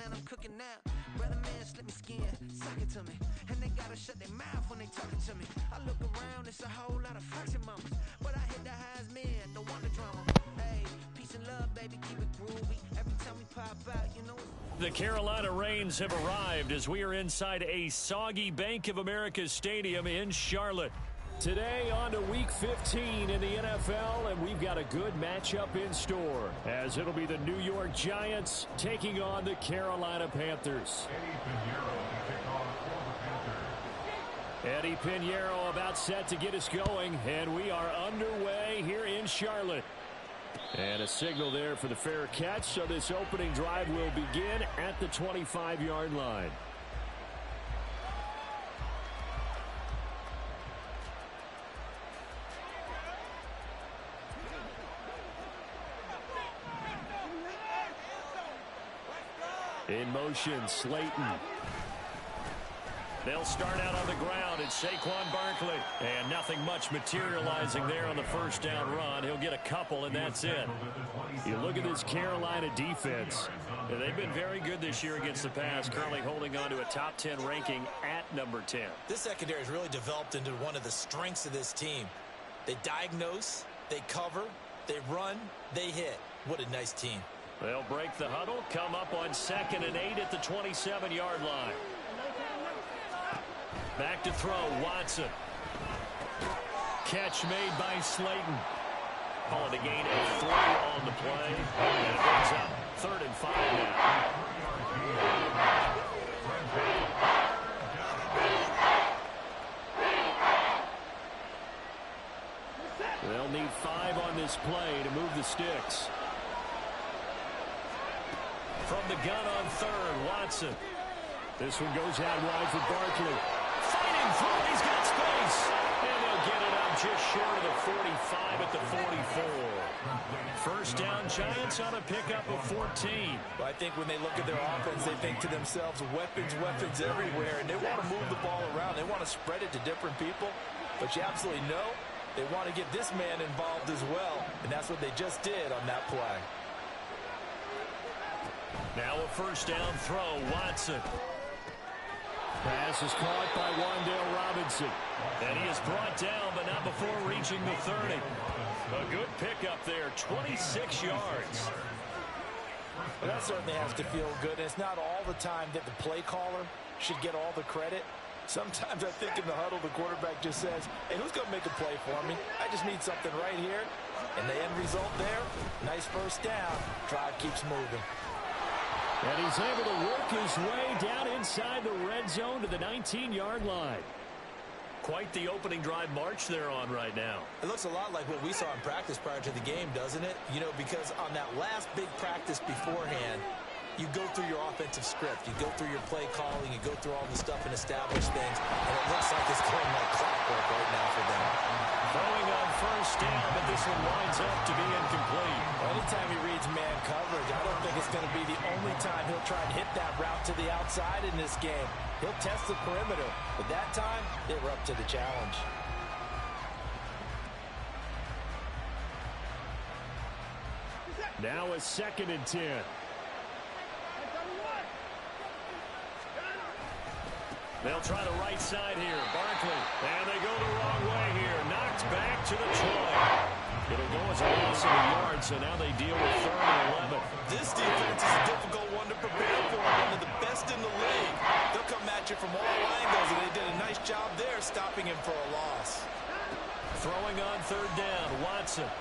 man, I'm cooking now. Brother man, slip me skin, suck it to me. And they gotta shut their mouth when they talking to me. I look around, it's a whole lot of fraction mamas. But I hit the highs, man, don't want the drama. Hey, peace and love, baby, keep it groovy. Every time we pop out, you know. The Carolina Rains have arrived as we are inside a soggy Bank of America Stadium in Charlotte. Today on to Week 15 in the NFL, and we've got a good matchup in store, as it'll be the New York Giants taking on the Carolina Panthers. Eddie Pinheiro about set to get us going, and we are underway here in Charlotte. And a signal there for the fair catch, so this opening drive will begin at the 25-yard line. In motion, Slayton. They'll start out on the ground. It's Saquon Barkley. And nothing much materializing there on the first down run. He'll get a couple, and that's it. You look at this Carolina defense. They've been very good this year against the pass, currently holding on to a top 10 ranking at number 10. This secondary has really developed into one of the strengths of this team. They diagnose, they cover, they run, they hit. What a nice team. They'll break the huddle, come up on 2nd and 8 at the 27-yard line. Back to throw, Watson. Catch made by Slayton. Calling a gain of 3 on the play. And it brings up 3rd and 5 now. They'll need 5 on this play to move the sticks. From the gun on 3rd, Watson. This one goes out wide for Barkley. Fighting through, he's got space. And they'll get it up just short of the 45 at the 44. First down, Giants on a pickup of 14. Well, I think when they look at their offense, they think to themselves, weapons, weapons everywhere. And they want to move the ball around. They want to spread it to different people. But you absolutely know they want to get this man involved as well. And that's what they just did on that play. Now a first down throw, Watson. Pass is caught by Wan'Dale Robinson. And he is brought down, but not before reaching the 30. A good pickup there, 26 yards. Well, that certainly has to feel good. And it's not all the time that the play caller should get all the credit. Sometimes I think in the huddle, the quarterback just says, hey, who's going to make a play for me? I just need something right here. And the end result there, nice first down. Drive keeps moving. And he's able to work his way down inside the red zone to the 19-yard line. Quite the opening drive march they're on right now. It looks a lot like what we saw in practice prior to the game, doesn't it? You know, because on that last big practice beforehand, you go through your offensive script. You go through your play calling. You go through all the stuff and establish things. And it looks like it's going like clockwork right now for them. Throwing on first down, but this one winds up to be incomplete. Well, anytime he reads man coverage, I don't think it's going to be the only time he'll try and hit that route to the outside in this game. He'll test the perimeter, but that time, they were up to the challenge. Now a 2nd and 10. They'll try the right side here. Barkley. And they go the wrong way here. Knocked back to the 20. It'll go as a loss of a yard, so now they deal with 3rd and 11. This defense is a difficult one to prepare for. One of the best in the league. They'll come at you from all angles, and they did a nice job there stopping him for a loss. Throwing on 3rd down, Watson.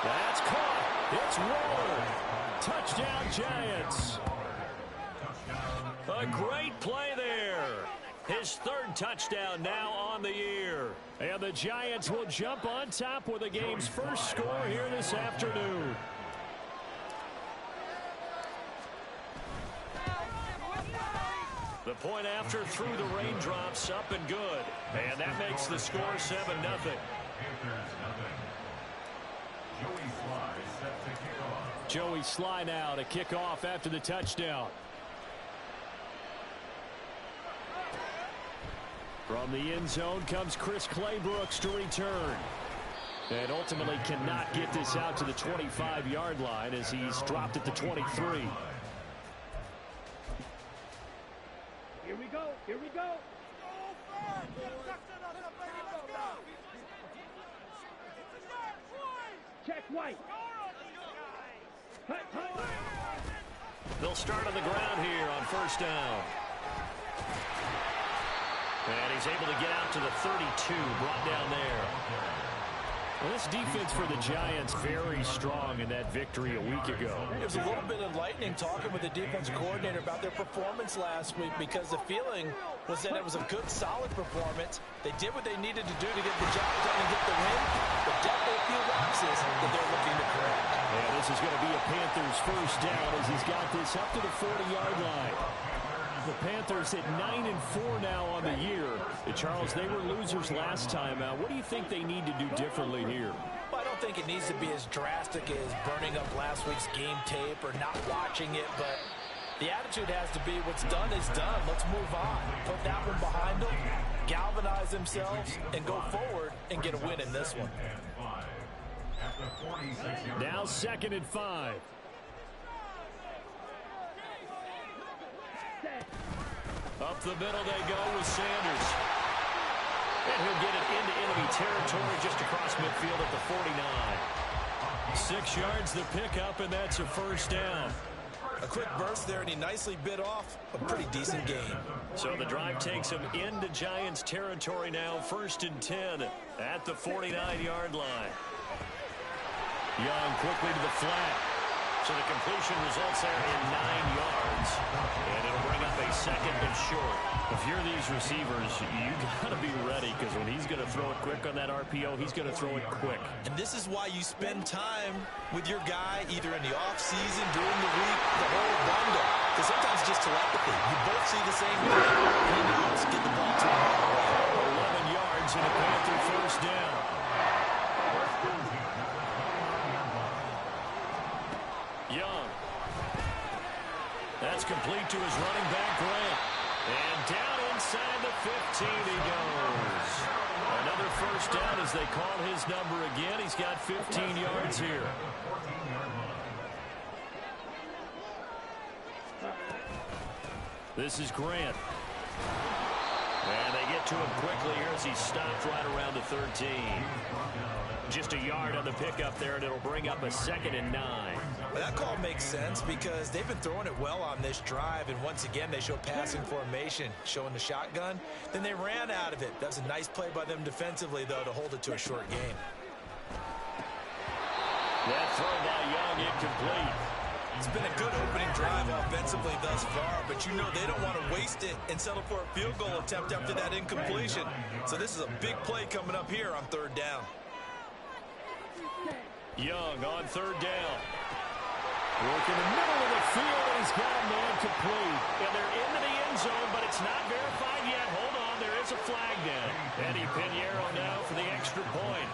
That's caught. It's Ward. Touchdown, Giants. A great play there. His 3rd touchdown now on the year. And the Giants will jump on top with the game's first score here this afternoon. The point after through the raindrops, up and good. And that makes the score 7-0. Joey Sly now to kick off after the touchdown. From the end zone comes Chris Claybrooks to return. And ultimately cannot get this out to the 25-yard line as he's dropped at the 23. Here we go. Here we go. Check White. They'll start on the ground here on first down. And he's able to get out to the 32, brought down there. Well, this defense for the Giants very strong in that victory a week ago. It was a little bit enlightening talking with the defense coordinator about their performance last week because the feeling was that it was a good, solid performance. They did what they needed to do to get the job done and get the win, but definitely a few lapses that they're looking to correct. And this is going to be a Panthers first down as he's got this up to the 40-yard line. The Panthers at 9-4 now on the year. Charles, they were losers last time out. What do you think they need to do differently here? Well, I don't think it needs to be as drastic as burning up last week's game tape or not watching it, but the attitude has to be what's done is done. Let's move on. Put that one behind them, galvanize themselves, and go forward and get a win in this one. Now 2nd and 5. Up the middle they go with Sanders. And he'll get it into enemy territory just across midfield at the 49. 6 yards the pickup, and that's a first down. A quick burst there, and he nicely bit off a pretty decent gain. So the drive takes him into Giants territory now, 1st and 10 at the 49-yard line. Young quickly to the flat. So the completion results there in 9 yards. And it'll bring up a 2nd and short. If you're these receivers, you got to be ready because when he's going to throw it quick on that RPO, he's going to throw it quick. And this is why you spend time with your guy either in the offseason, during the week, the whole bundle. Because sometimes it's just telepathy. You both see the same thing. He knows get the ball to him. 11 yards and a Panther first down. Young. That's complete to his running back, Grant. And down inside the 15 he goes. Another first down as they call his number again. He's got 15 yards here. This is Grant. And they get to him quickly here as he stopped right around the 13. Just a yard on the pickup there, and it'll bring up a 2nd and 9. Well, that call makes sense because they've been throwing it well on this drive, and once again they show passing formation, showing the shotgun. Then they ran out of it. That's a nice play by them defensively, though, to hold it to a short game. That throw by Young incomplete. It's been a good opening drive offensively thus far, but you know they don't want to waste it and settle for a field goal attempt after that incompletion. So this is a big play coming up here on 3rd down. Young on 3rd down. Work in the middle of the field, and he's got a man complete. And they're into the end zone, but it's not verified yet. Hold on, there is a flag down. Eddie Pinheiro now for the extra point.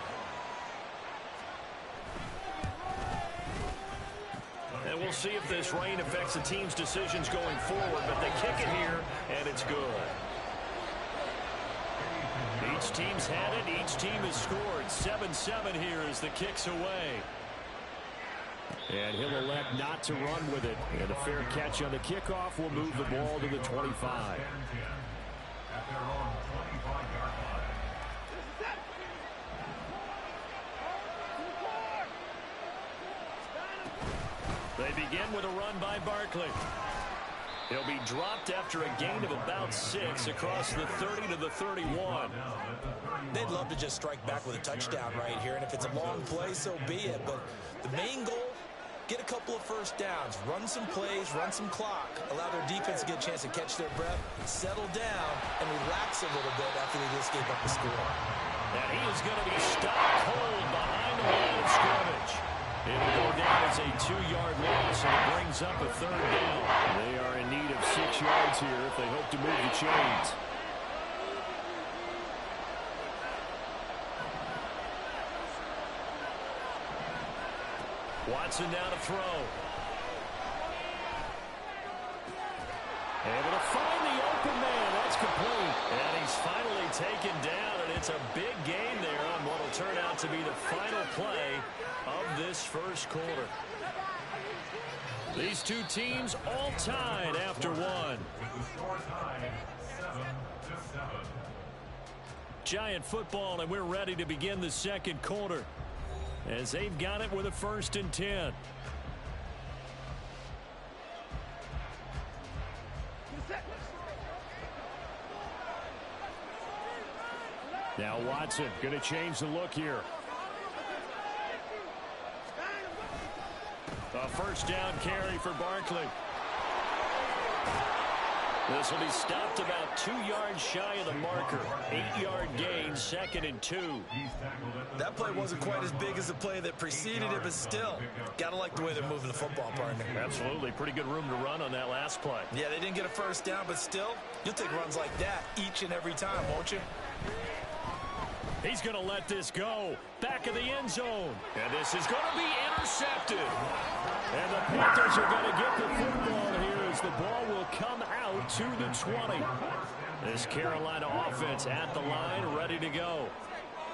And we'll see if this rain affects the team's decisions going forward, but they kick it here, and it's good. Each team's had it. Each team has scored. 7-7 here as the kick's away. And he'll elect not to run with it. And a fair catch on the kickoff will move the ball to the 25. They begin with a run by Barkley. He'll be dropped after a gain of about 6 across the 30 to the 31. They'd love to just strike back with a touchdown right here, and if it's a long play, so be it. But the main goal, get a couple of first downs, run some plays, run some clock, allow their defense to get a chance to catch their breath, settle down, and relax a little bit after they just gave up the score. And he is going to be stopped cold behind the line of scrimmage. It'll go down as a 2-yard loss, and it brings up a 3rd down. They are in need of 6 yards here if they hope to move the chains. Watson down to throw. Able to find the open man. That's complete. And he's finally taken down, and it's a big gain there on what will turn out to be the final play of this first quarter. These two teams all tied after one. Giant football, and we're ready to begin the second quarter as they've got it with a 1st and 10. Now Watson going to change the look here. A 1st down carry for Barkley. This will be stopped about 2 yards shy of the marker. 8-yard gain, 2nd and 2. That play wasn't quite as big as the play that preceded it, but still, gotta like the way they're moving the football, partner. Absolutely. Pretty good room to run on that last play. Yeah, they didn't get a 1st down, but still, you'll take runs like that each and every time, won't you? He's going to let this go. Back of the end zone. And this is going to be intercepted. And the Panthers are going to get the football here as the ball will come out to the 20. This Carolina offense at the line, ready to go.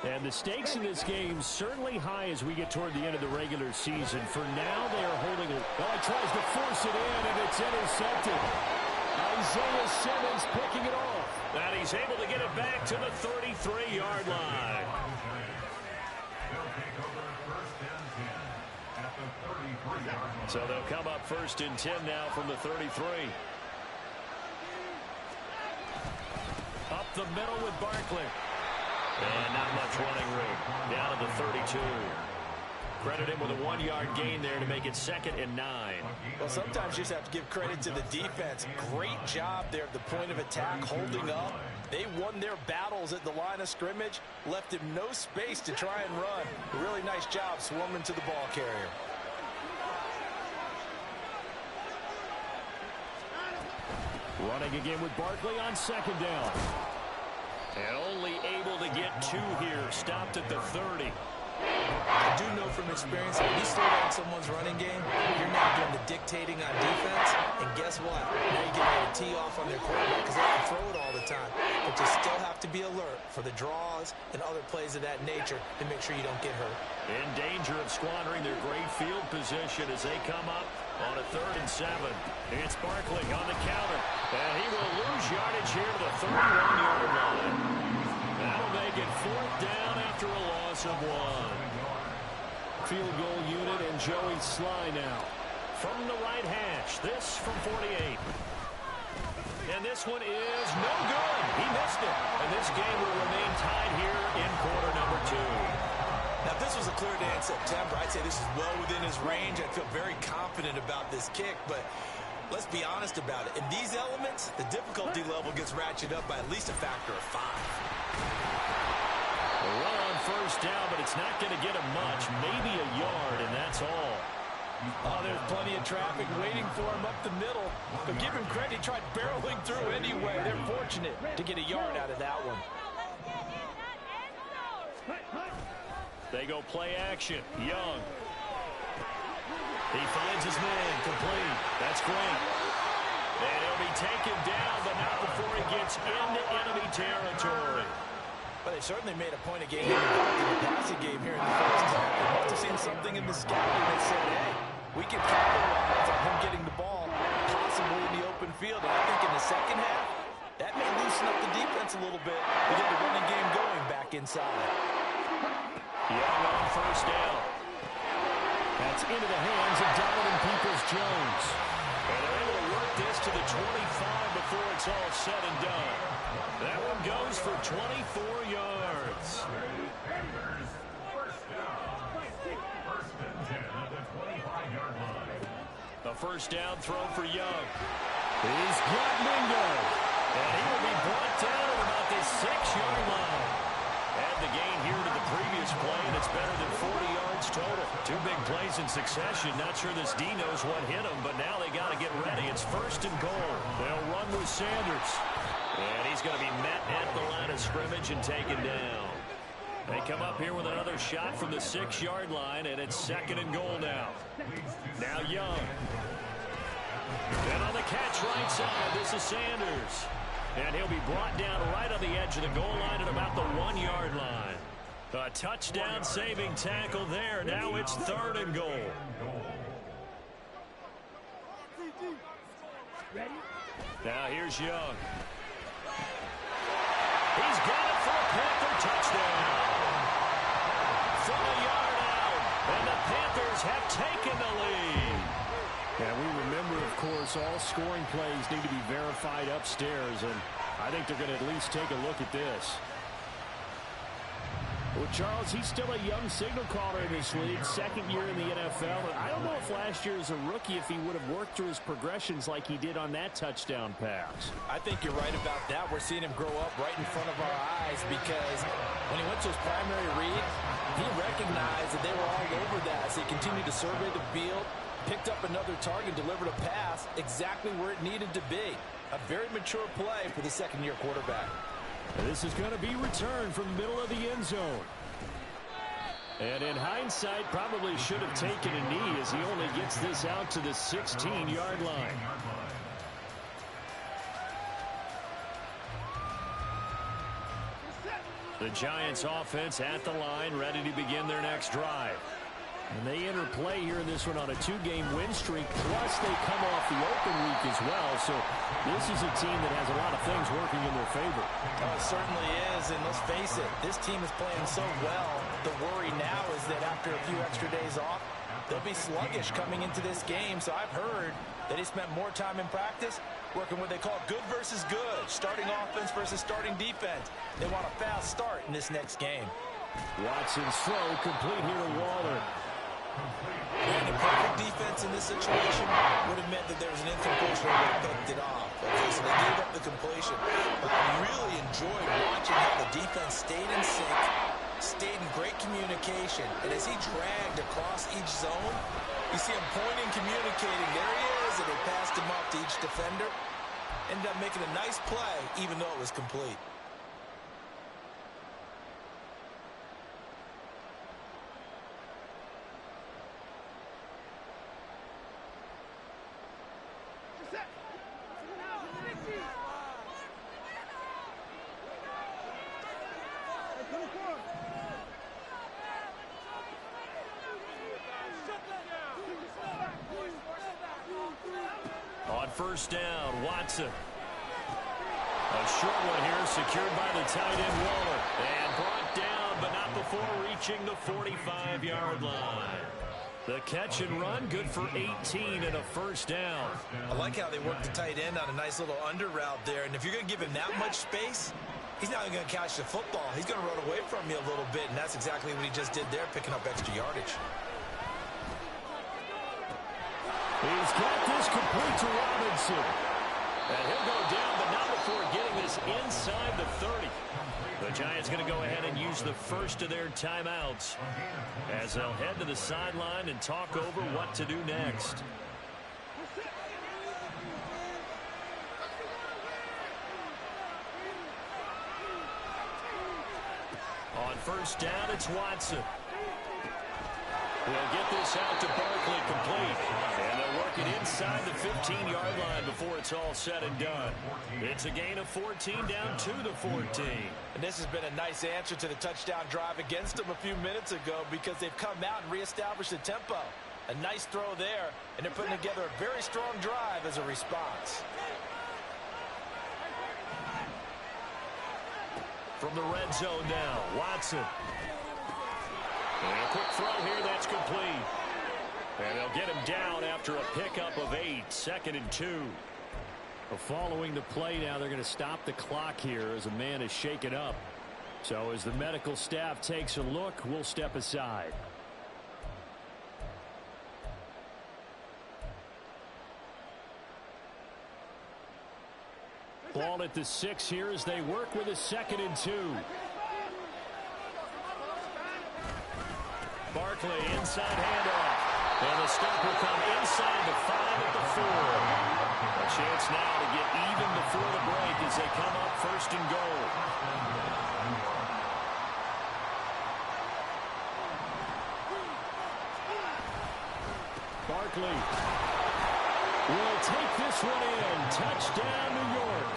And the stakes in this game certainly high as we get toward the end of the regular season. For now, they are holding it. Well, he tries to force it in, and it's intercepted. Isaiah Simmons picking it off. And he's able to get it back to the 33-yard line. So they'll come up 1st and 10 now from the 33. Up the middle with Barkley. And not much running room. Down to the 32. Credit him with a 1-yard gain there to make it 2nd and 9. Well, sometimes you just have to give credit to the defense. Great job there at the point of attack, holding up. They won their battles at the line of scrimmage, left him no space to try and run. A really nice job swarming to the ball carrier. Running again with Barkley on 2nd down. And only able to get 2 here. Stopped at the 30. I do know from experience that when you slow down someone's running game, you're now doing the dictating on defense. And guess what? Now you get ready to tee off on their quarterback because they can throw it all the time. But you still have to be alert for the draws and other plays of that nature to make sure you don't get hurt. In danger of squandering their great field position as they come up on a 3rd and 7. It's Barkley on the counter. And he will lose yardage here to the 31-yard line. That'll make it 4th down after a loss of 1. Field goal unit and Joey Sly now. From the right hash, this from 48. And this one is no good. He missed it. And this game will remain tied here in quarter number 2. Now, if this was a clear day in September, I'd say this is well within his range. I feel very confident about this kick, but let's be honest about it. In these elements, the difficulty level gets ratcheted up by at least a factor of 5. A run on 1st down, but it's not going to get him much. Maybe a yard, and that's all. Oh, there's plenty of traffic waiting for him up the middle. But give him credit, he tried barreling through anyway. They're fortunate to get a yard out of that one. They go play action. Young. He finds his man. Complete. That's great. And he'll be taken down, but not before he gets into enemy territory. But they certainly made a point of getting involved in the passing game here in the first half. They must have seen something in the scouting that said, hey, we can capitalize on him getting the ball, possibly in the open field. And I think in the second half, that may loosen up the defense a little bit to get the running game going back inside. Young on 1st down. That's into the hands of Donovan Peoples-Jones. And they're able to work this to the 25 before it's all said and done. That one goes for 24 yards. A 1st down throw for Young. He's got Mingo. And he will be brought down at about the 6-yard line. Add the gain here to the previous play, and it's better than 40 yards total. 2 big plays in succession. Not sure this D knows what hit him, but now they got to get ready. It's 1st and goal. They'll run with Sanders. And he's going to be met at the line of scrimmage and taken down. They come up here with another shot from the 6-yard line, and it's 2nd and goal now. Now Young. And on the catch right side, this is Sanders. And he'll be brought down right on the edge of the goal line at about the 1-yard line. A touchdown-saving tackle there. Now it's 3rd and goal. Now here's Young. He's got it for a Panther touchdown. From a yard out. And the Panthers have taken the lead. And we remember, of course, all scoring plays need to be verified upstairs. And I think they're going to at least take a look at this. Well, Charles, he's still a young signal caller in this league, 2nd year in the NFL. And I don't know if last year as a rookie, if he would have worked through his progressions like he did on that touchdown pass. I think you're right about that. We're seeing him grow up right in front of our eyes because when he went to his primary read, he recognized that they were all over that. So he continued to survey the field, picked up another target, delivered a pass exactly where it needed to be. A very mature play for the 2nd-year quarterback. This is going to be returned from the middle of the end zone. And in hindsight, probably should have taken a knee as he only gets this out to the 16-yard line. The Giants offense at the line, ready to begin their next drive. And they enter play here in this one on a 2-game win streak, plus they come off the open week as well. So this is a team that has a lot of things working in their favor. Oh, it certainly is, and let's face it, this team is playing so well. The worry now is that after a few extra days off, they'll be sluggish coming into this game. So I've heard that he spent more time in practice working what they call good versus good, starting offense versus starting defense. They want a fast start in this next game. Watson's throw complete here to Waller. And the perfect defense in this situation would have meant that there was an incompletion that would have picked it off. Okay, so they gave up the completion. But I really enjoyed watching how the defense stayed in sync, stayed in great communication. And as he dragged across each zone, you see him pointing, communicating. There he is, and they passed him off to each defender. Ended up making a nice play, even though it was complete. On 1st down, Watson. A short one here, secured by the tight end Waller. And brought down, but not before reaching the 45-yard line. The catch and run, good for 18 and a 1st down. I like how they work the tight end on a nice little under route there. And if you're going to give him that much space, he's not going to catch the football. He's going to run away from you a little bit, and that's exactly what he just did there, picking up extra yardage. He's got this complete to Robinson. And he'll go down, but not before getting this inside the 30. The Giants going to go ahead and use the first of their timeouts as they'll head to the sideline and talk over what to do next. On 1st down, it's Watson. We'll get this out to Barkley complete. And they'll work it inside the 15-yard line before it's all said and done. It's a gain of 14 down to the 14. And this has been a nice answer to the touchdown drive against them a few minutes ago because they've come out and reestablished the tempo. A nice throw there, and they're putting together a very strong drive as a response. From the red zone now, Watson. And a quick throw here, that's complete. And they'll get him down after a pickup of 8, 2nd and 2. Following the play now, they're going to stop the clock here as a man is shaken up. So as the medical staff takes a look, we'll step aside. Ball at the 6 here as they work with a 2nd and 2. Barkley, inside handoff. And the stop will come inside the 5 at the 4. A chance now to get even before the break as they come up 1st and goal. Barkley will take this one in. Touchdown, New York.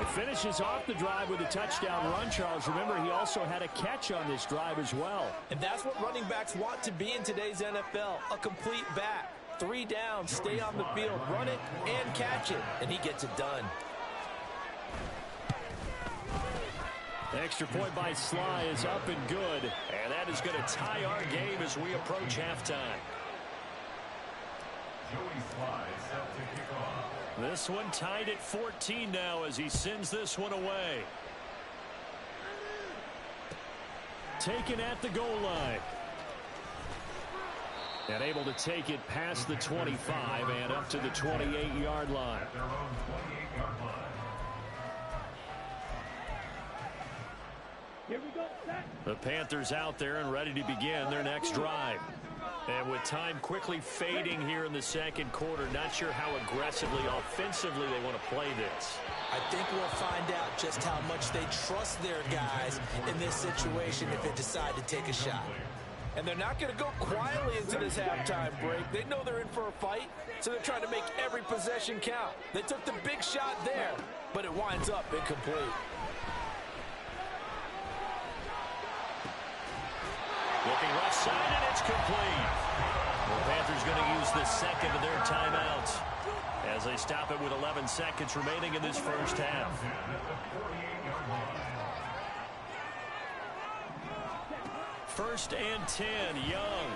finishes off the drive with a touchdown run, Charles. Remember, he also had a catch on this drive as well. And that's what running backs want to be in today's NFL, a complete back. 3 down, stay on the field, run it, and catch it. And he gets it done. Extra point by Sly is up and good. And that is going to tie our game as we approach halftime. This one tied at 14 now as he sends this one away. Taken at the goal line. And able to take it past the 25 and up to the 28-yard line. Here we go, set. The Panthers out there and ready to begin their next drive. And with time quickly fading here in the second quarter, not sure how aggressively, offensively they want to play this. I think we'll find out just how much they trust their guys in this situation if they decide to take a shot. And they're not going to go quietly into this halftime break. They know they're in for a fight, so they're trying to make every possession count. They took the big shot there, but it winds up incomplete. Looking left side, and it's complete. The Panthers going to use the second of their timeouts as they stop it with 11 seconds remaining in this first half. First and 10, Young.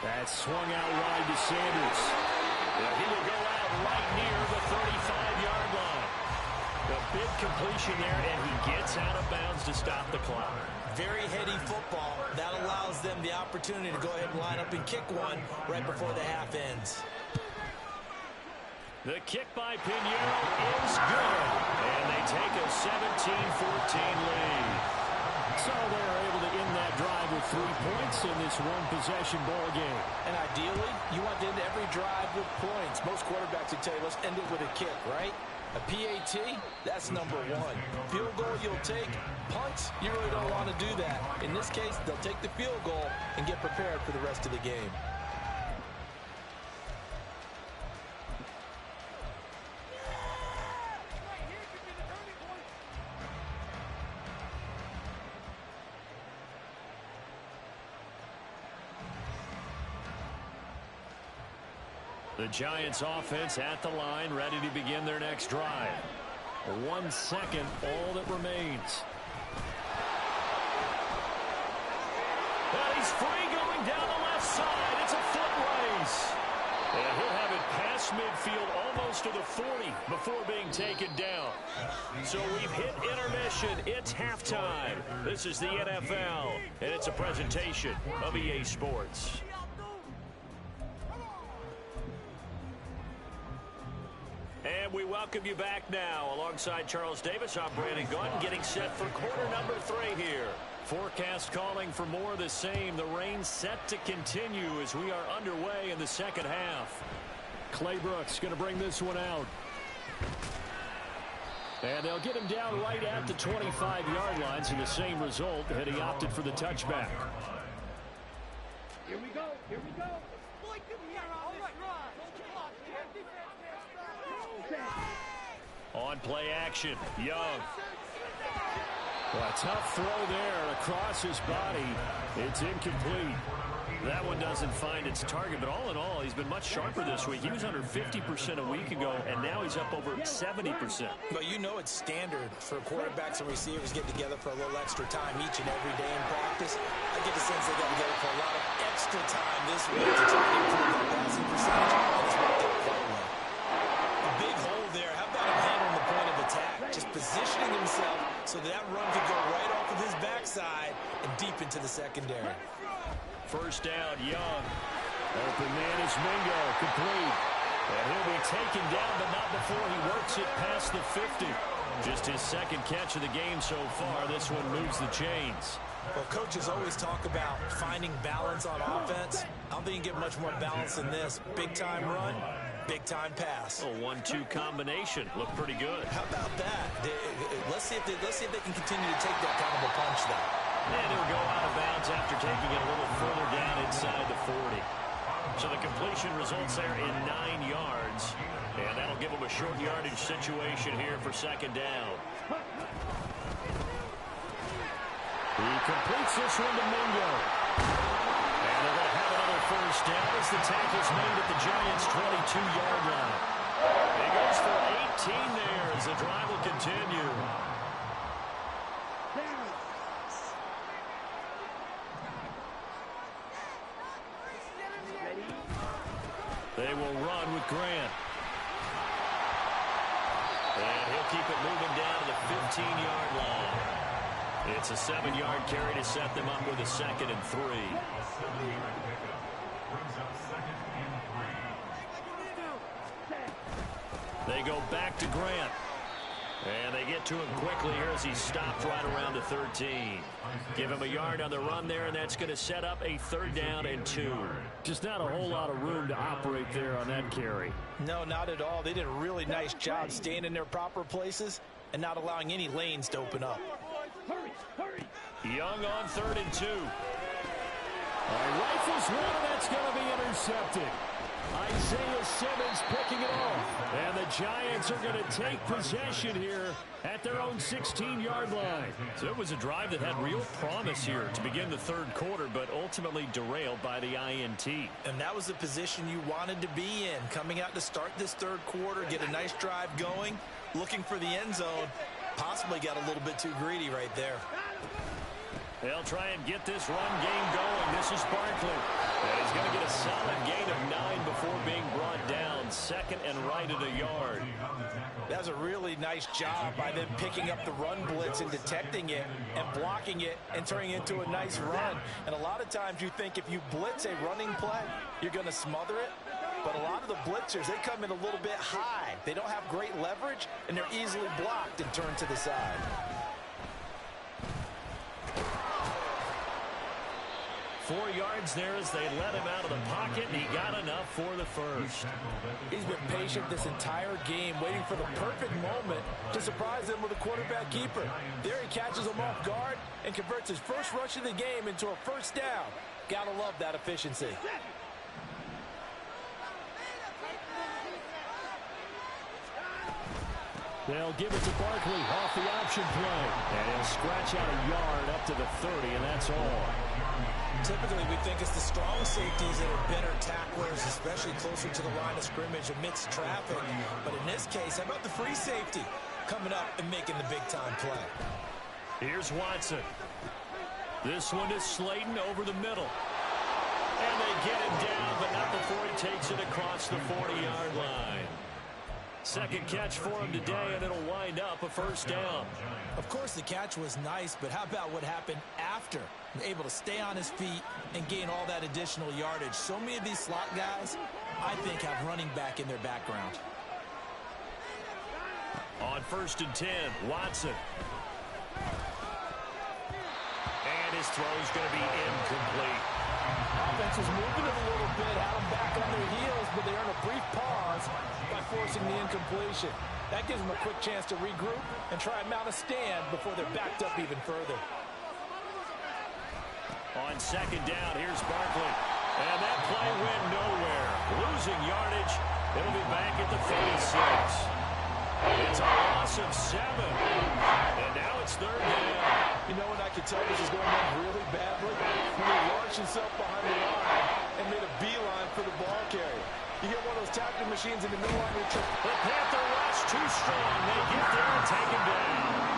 That swung out wide to Sanders. Yeah, he will go out right near the 35-yard line. The big completion there, and he gets out of bounds to stop the clock. Very heady football. That allows them the opportunity to go ahead and line up and kick one right before the half ends. The kick by Pinheiro is good, and they take a 17-14 lead. So they're able to end that drive with 3 points in this one-possession ball game. And ideally, you want to end every drive with points. Most quarterbacks would tell you, let's end it with a kick, right? A PAT, that's number 1. Field goal you'll take. Punts, you really don't want to do that. In this case, they'll take the field goal and get prepared for the rest of the game. The Giants offense at the line, ready to begin their next drive. 1 second, all that remains. And he's free going down the left side. It's a foot race. And he'll have it past midfield almost to the 40 before being taken down. So we've hit intermission. It's halftime. This is the NFL, and it's a presentation of EA Sports. And we welcome you back now. Alongside Charles Davis, I'm Brandon Gaudin, getting set for quarter number 3 here. Forecast calling for more of the same. The rain set to continue as we are underway in the second half. Clay Brooks going to bring this one out. And they'll get him down right at the 25-yard line, so the same result had he opted for the touchback. Here we go, here we go. On play action, Young. Well, a tough throw there across his body. It's incomplete. That one doesn't find its target, but all in all, he's been much sharper this week. He was under 50% a week ago, and now he's up over 70%. But you know it's standard for quarterbacks and receivers get together for a little extra time each and every day in practice. I get the sense they got together for a lot of extra time this week to try to improve that passing percentage, and it's worked out quite well. A big hole there. How about him handling the point of attack? Just positioning himself so that run could go right off of his backside and deep into the secondary. First down, Young. Open man is Mingo, complete. And he'll be taken down, but not before he works it past the 50. Just his second catch of the game so far. This one moves the chains. Well, coaches always talk about finding balance on offense. I don't think you can get much more balance than this. Big-time run, big-time pass. A 1-2 combination. Looked pretty good. How about that? Let's see if they can continue to take that kind of a punch, though. And he'll go out of bounds after taking it a little further down inside the 40. So the completion results there in 9 yards. And that'll give them a short yardage situation here for second down. He completes this one to Mingo. And they're going to have another first down as the tackle's made at the Giants' 22-yard line. He goes for 18 there as the drive will continue. They will run with Grant. And he'll keep it moving down to the 15-yard line. It's a 7-yard carry to set them up with a 2nd and 3. They go back to Grant. And they get to him quickly here as he stopped right around the 13. Give him a yard on the run there, and that's going to set up a 3rd down and 2. Just not a whole lot of room to operate there on that carry. No, not at all. They did a really nice job staying in their proper places and not allowing any lanes to open up. Hurry. Young on 3rd and 2. Rifles one, and that's going to be intercepted. Isaiah Simmons picking it off. And the Giants are going to take possession here at their own 16-yard line. So it was a drive that had real promise here to begin the 3rd quarter, but ultimately derailed by the INT. And that was the position you wanted to be in. Coming out to start this 3rd quarter, get a nice drive going, looking for the end zone. Possibly got a little bit too greedy right there. They'll try and get this run game going. This is Barkley. And he's going to get a solid gain of 9 before being brought down. 2nd and right at a yard. That's a really nice job by them picking up the run blitz and detecting it and blocking it and turning it into a nice run. And a lot of times you think if you blitz a running play, you're going to smother it. But a lot of the blitzers, they come in a little bit high. They don't have great leverage, and they're easily blocked and turned to the side. 4 yards there as they let him out of the pocket, and he got enough for the first. He's been patient this entire game, waiting for the perfect moment to surprise them with a quarterback keeper. There he catches him off guard and converts his first rush of the game into a first down. Gotta love that efficiency. They'll give it to Barkley off the option play. And he'll scratch out a yard up to the 30, and that's all. Typically, we think it's the strong safeties that are better tacklers, especially closer to the line of scrimmage amidst traffic. But in this case, how about the free safety coming up and making the big-time play? Here's Watson. This one is Slayton over the middle. And they get him down, but not before he takes it across the 40-yard line. 2nd catch for him today, and it'll wind up a first down. Of course, the catch was nice, but how about what happened after? Able to stay on his feet and gain all that additional yardage. So many of these slot guys, I think, have running back in their background. On 1st and 10, Watson. And his throw's going to be incomplete. Offense was moving it a little bit, had them back on their heels, but they earned a brief pause by forcing the incompletion. That gives them a quick chance to regroup and try and mount a stand before they're backed up even further. On 2nd down, here's Barkley. And that play went nowhere. Losing yardage. It'll be back at the 36. It's a loss of 7. And now it's 3rd down. You know when I could tell this is going on really badly? When he launched himself behind the line and made a beeline for the ball carrier. You get one of those tackling machines in the middle line of your trip. The Panther rush too strong. They get there and take him down.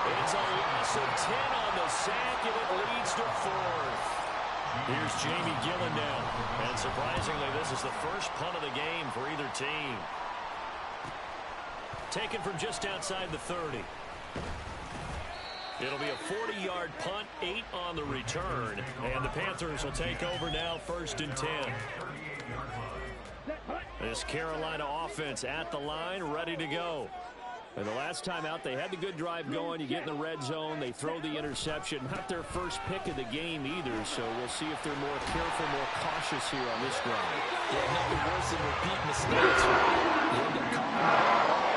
It's a loss of 10 on the sack, and it leads to 4th. Here's Jamie Gillen now. And surprisingly, this is the first punt of the game for either team. Taken from just outside the 30. It'll be a 40-yard punt, 8 on the return. And the Panthers will take over now, 1st and 10. This Carolina offense at the line, ready to go. And the last time out, they had the good drive going. You get in the red zone, they throw the interception. Not their first pick of the game either, so we'll see if they're more careful, more cautious here on this drive. Yeah, nothing worse than repeat mistakes. You end up calling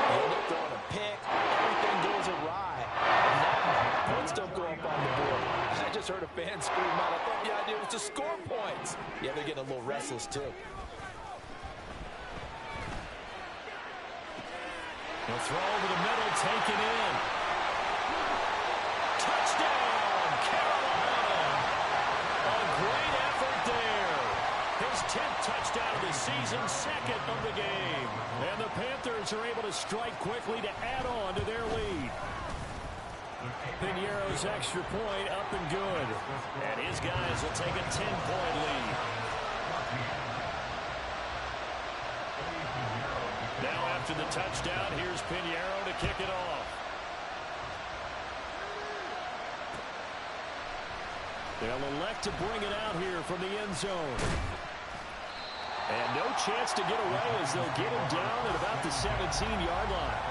you end up throwing a pick. Everything goes awry. And now, points don't go up on the board. I just heard a a fan scream out. I thought the idea was to score points. Yeah, they're getting a little restless, too. They'll throw over the middle, taken in. Touchdown, Carolina! A great effort there. His 10th touchdown of the season, second of the game. And the Panthers are able to strike quickly to add on to their lead. Piñeiro's extra point up and good. And his guys will take a 10-point lead. Now after the touchdown, here's Piñeiro to kick it off. They'll elect to bring it out here from the end zone. And no chance to get away as they'll get him down at about the 17-yard line.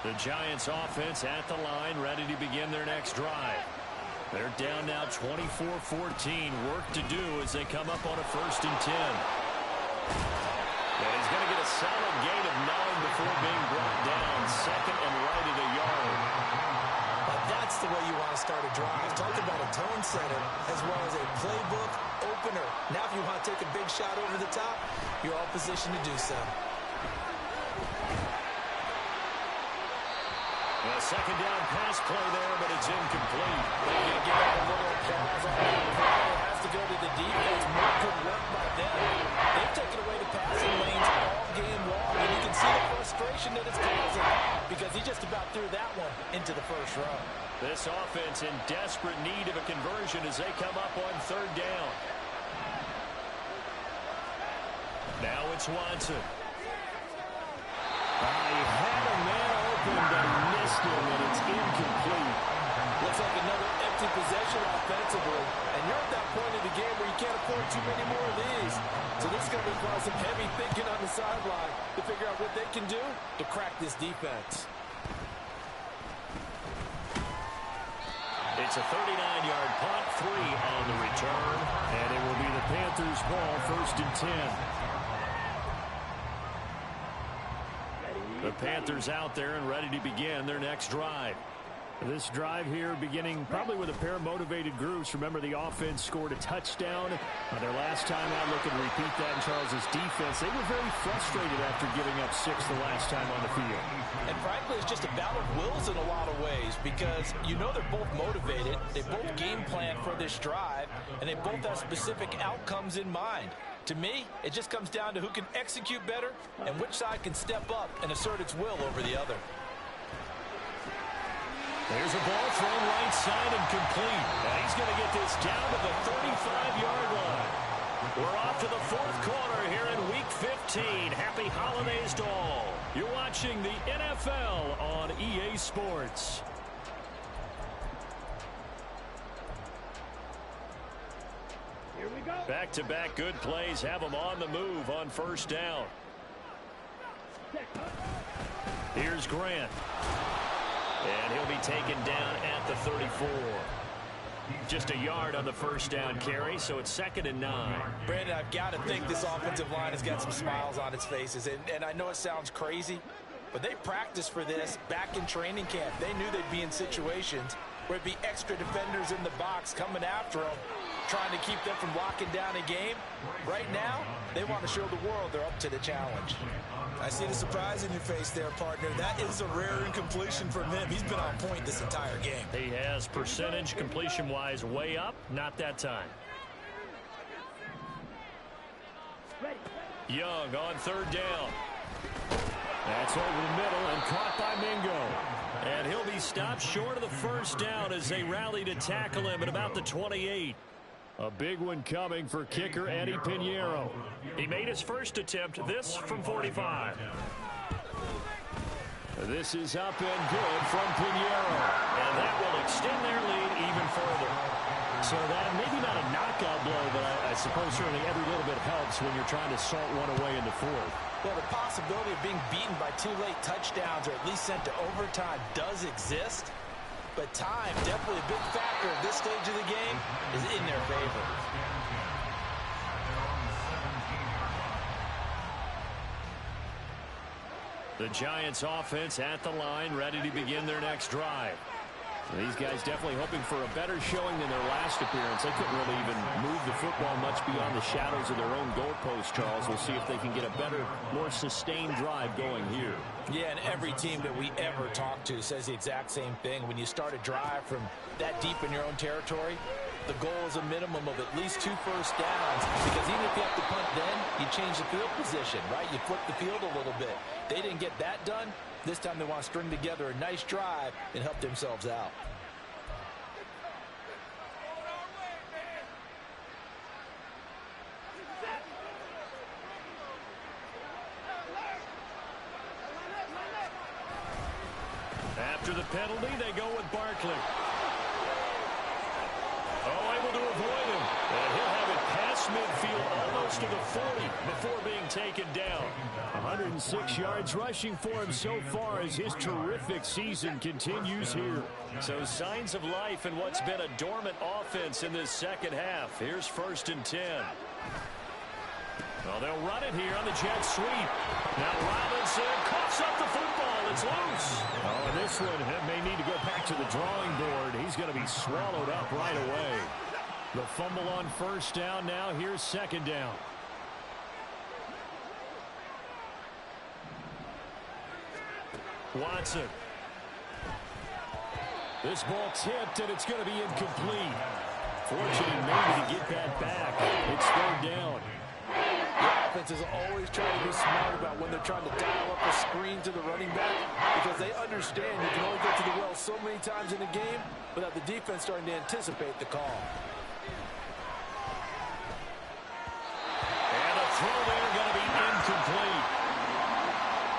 The Giants offense at the line, ready to begin their next drive. They're down now 24-14. Work to do as they come up on a 1st and 10. And he's going to get a solid gain of 9 before being brought down. Second and right at a yard. But that's the way you want to start a drive. Talk about a tone setter as well as a playbook opener. Now if you want to take a big shot over the top, you're all positioned to do so. A second down pass play there, but it's incomplete. They're going to give out a little applause on that play. It has to go to the defense. More good work by them. They've taken away the passing lanes all game long, and you can see the frustration that it's causing because he just about threw that one into the first row. This offense in desperate need of a conversion as they come up on 3rd down. Now it's Watson. He had a man open, but missed him, and it's incomplete. Looks like another empty possession offensively. And you're at that point in the game where you can't afford too many more of these. So this is going to require some heavy thinking on the sideline to figure out what they can do to crack this defense. It's a 39-yard punt, 3 on the return, and it will be the Panthers' ball, 1st and 10. The Panthers out there and ready to begin their next drive. This drive here beginning probably with a pair of motivated groups. Remember, the offense scored a touchdown. Their last time out, looking to repeat that in Charles's defense. They were very frustrated after giving up 6 the last time on the field. And frankly, it's just a battle of wills in a lot of ways because you know they're both motivated. They both game plan for this drive, and they both have specific outcomes in mind. To me, it just comes down to who can execute better and which side can step up and assert its will over the other. There's a ball thrown right side and complete. And he's going to get this down to the 35-yard line. We're off to the 4th quarter here in Week 15. Happy holidays to all. You're watching the NFL on EA Sports. Here we go. Back-to-back good plays have them on the move on 1st down. Here's Grant. And he'll be taken down at the 34. Just a yard on the 1st down carry, so it's 2nd and 9. Brandon, I've got to think this offensive line has got some smiles on its faces. And I know it sounds crazy, but they practiced for this back in training camp. They knew they'd be in situations where it'd be extra defenders in the box coming after them, trying to keep them from locking down a game. Right now, they want to show the world they're up to the challenge. I see the surprise in your face there, partner. That is a rare incompletion from him. He's been on point this entire game. He has percentage completion-wise way up, not that time. Young on 3rd down. That's over the middle and caught by Mingo. And he'll be stopped short of the 1st down as they rally to tackle him at about the 28. A big one coming for kicker Eddie Piñeiro. He made his first attempt, this from 45. This is up and good from Piñeiro. And that will extend their lead even further. So that maybe not a knockout blow, but I suppose certainly every little bit helps when you're trying to salt one away in the 4th. Well, the possibility of being beaten by 2 late touchdowns or at least sent to overtime does exist. But time, definitely a big factor at this stage of the game, is in their favor. The Giants offense at the line, ready to begin their next drive. These guys definitely hoping for a better showing than their last appearance. They couldn't really even move the football much beyond the shadows of their own goalpost, Charles. We'll see if they can get a better, more sustained drive going here. Yeah, and every team that we ever talk to says the exact same thing. When you start a drive from that deep in your own territory, the goal is a minimum of at least 2 first downs, because even if you have to punt then, you change the field position, right? You flip the field a little bit. They didn't get that done. This time they want to string together a nice drive and help themselves out. After the penalty, they go with Barkley. Oh, able to avoid him. And he'll have it past midfield, almost to the 40 before being taken down. 106 yards rushing for him so far as his terrific season continues here. So signs of life in what's been a dormant offense in this second half. Here's 1st and 10. Well, they'll run it here on the jet sweep. Now Robinson coughs up the football. It's loose. Oh, and this one may need to go back to the drawing board. He's going to be swallowed up right away. The fumble on 1st down. Now here's 2nd down. Watson. This ball tipped, and it's going to be incomplete. Fortunate maybe to get that back. It's 3rd down. The offense is always trying to be smart about when they're trying to dial up a screen to the running back, because they understand you can only get to the well so many times in a game without the defense starting to anticipate the call. And a throw there going to be incomplete.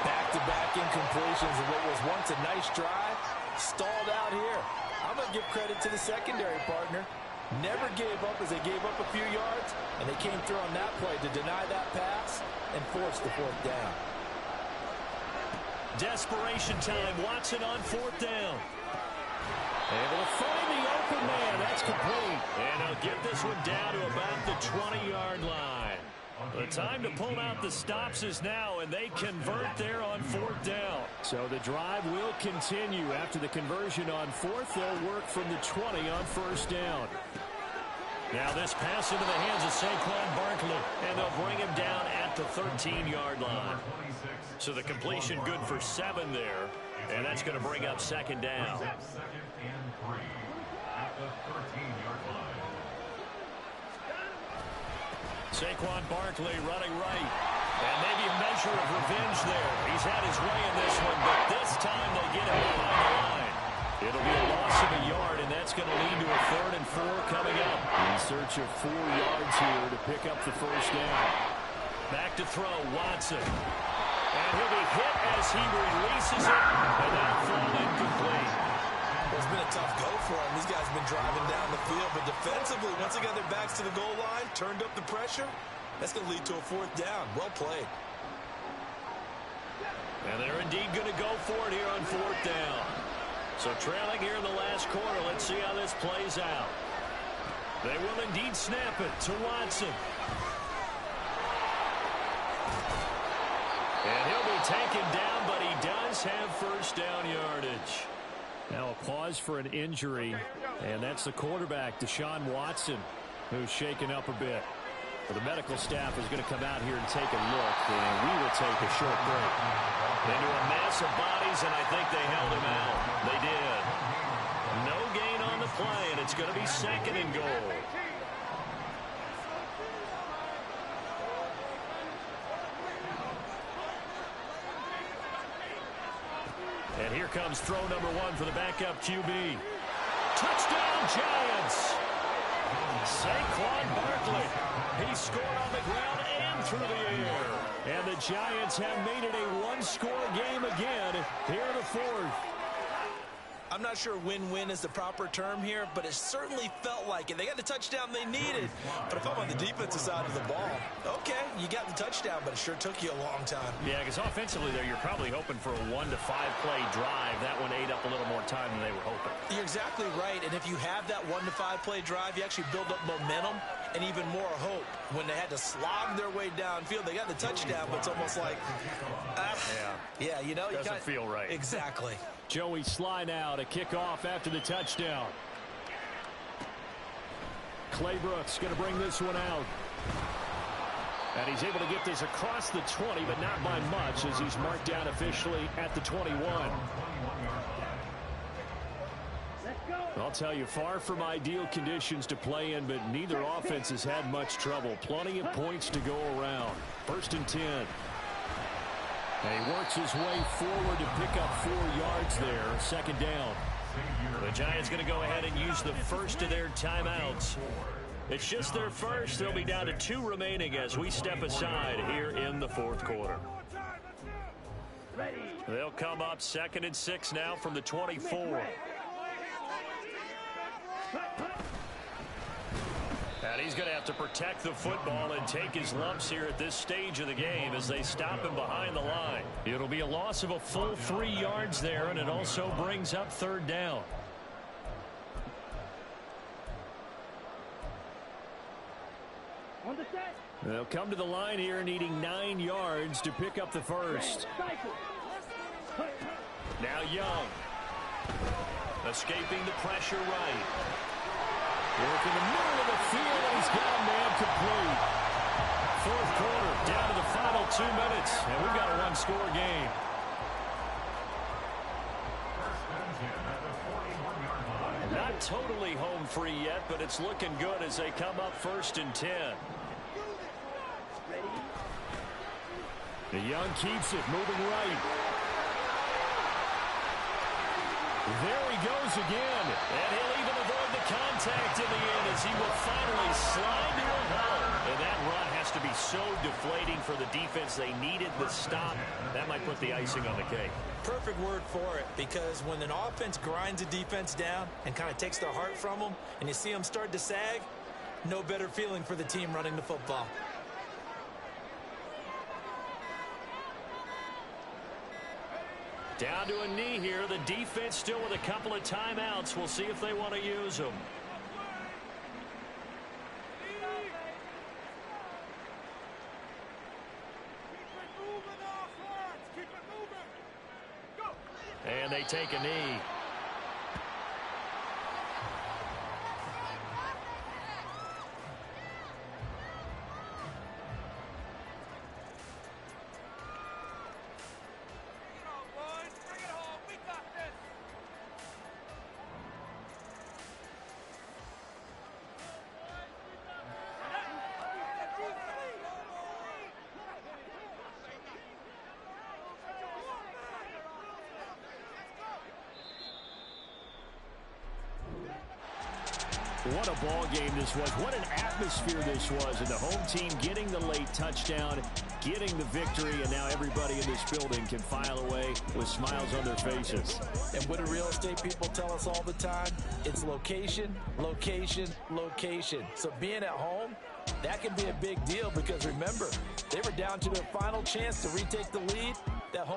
Back-to-back incompletions of what was once a nice drive, stalled out here. I'm going to give credit to the secondary partner. Never gave up as they gave up a few yards, and they came through on that play to deny that pass and force the 4th down. Desperation time. Watson on 4th down. Able to find the open man. That's complete. And he'll get this one down to about the 20-yard line. The time to pull out the stops is now, and they convert there on 4th down. So the drive will continue. After the conversion on 4th, they'll work from the 20 on 1st down. Now this pass into the hands of Saquon Barkley, and they'll bring him down at the 13-yard line. So the completion good for 7 there, and that's going to bring up 2nd down. Saquon Barkley running right. And maybe a measure of revenge there. He's had his way in this one, but this time they get him behind the line. It'll be a loss of a yard, and that's going to lead to a 3rd and 4 coming up. In search of 4 yards here to pick up the 1st down. Back to throw, Watson. And he'll be hit as he releases it, and that'll fall incomplete. It's been a tough go for them. These guys have been driving down the field, but defensively, once they got their backs to the goal line, turned up the pressure, that's going to lead to a 4th down. Well played. And they're indeed going to go for it here on 4th down. So trailing here in the last quarter, let's see how this plays out. They will indeed snap it to Watson. And he'll be taken down, but he does have 1st down yardage. Now a pause for an injury, and that's the quarterback, Deshaun Watson, who's shaken up a bit. Well, the medical staff is going to come out here and take a look, and we will take a short break. Into a mass of bodies, and I think they held him out. They did. No gain on the play, and it's going to be 2nd and goal. And here comes throw number 1 for the backup QB. Touchdown, Giants! Saquon Barkley. He scored on the ground and through the air. And the Giants have made it a 1-score game again here in the 4th. I'm not sure win-win is the proper term here, but it certainly felt like it. They got the touchdown they needed. But if I'm on the defensive side of the ball, okay, you got the touchdown, but it sure took you a long time. Yeah, because offensively there, you're probably hoping for a 1 to 5 play drive. That one ate up a little more time than they were hoping. You're exactly right. And if you have that 1-to-5 play drive, you actually build up momentum and even more hope. When they had to slog their way downfield, they got the touchdown, but it's almost like, yeah, you know. Doesn't feel right. Exactly. Joey Sly now to kick off after the touchdown. Claybrooks going to bring this one out. And he's able to get this across the 20, but not by much, as he's marked down officially at the 21. I'll tell you, far from ideal conditions to play in, but neither offense has had much trouble. Plenty of points to go around. 1st and 10. And he works his way forward to pick up 4 yards there. 2nd down. The Giants going to go ahead and use the first of their timeouts. It's just their first. They'll be down to 2 remaining as we step aside here in the 4th quarter. They'll come up 2nd and 6 now from the 24. And he's going to have to protect the football and take his lumps here at this stage of the game as they stop him behind the line. It'll be a loss of a full 3 yards there, and it also brings up 3rd down. They'll come to the line here needing 9 yards to pick up the first. Now Young. Escaping the pressure right. Work in the middle of the field, and he's got a man complete. 4th quarter, down to the final 2 minutes, and we've got a 1-score game. Not totally home free yet, but it's looking good as they come up 1st and 10. The Young keeps it, moving right. There he goes again. And he'll even avoid the contact in the end as he will finally slide to a hole. And that run has to be so deflating for the defense. They needed the stop. That might put the icing on the cake. Perfect word for it, because when an offense grinds a defense down and kind of takes their heart from them, and you see them start to sag, no better feeling for the team running the football. Down to a knee here. The defense still with a couple of timeouts. We'll see if they want to use them. And they take a knee. What a ball game this was. What an atmosphere this was. And the home team getting the late touchdown, getting the victory, and now everybody in this building can file away with smiles on their faces. And what do real estate people tell us all the time? It's location, location, location. So being at home, that can be a big deal, because remember, they were down to their final chance to retake the lead. That home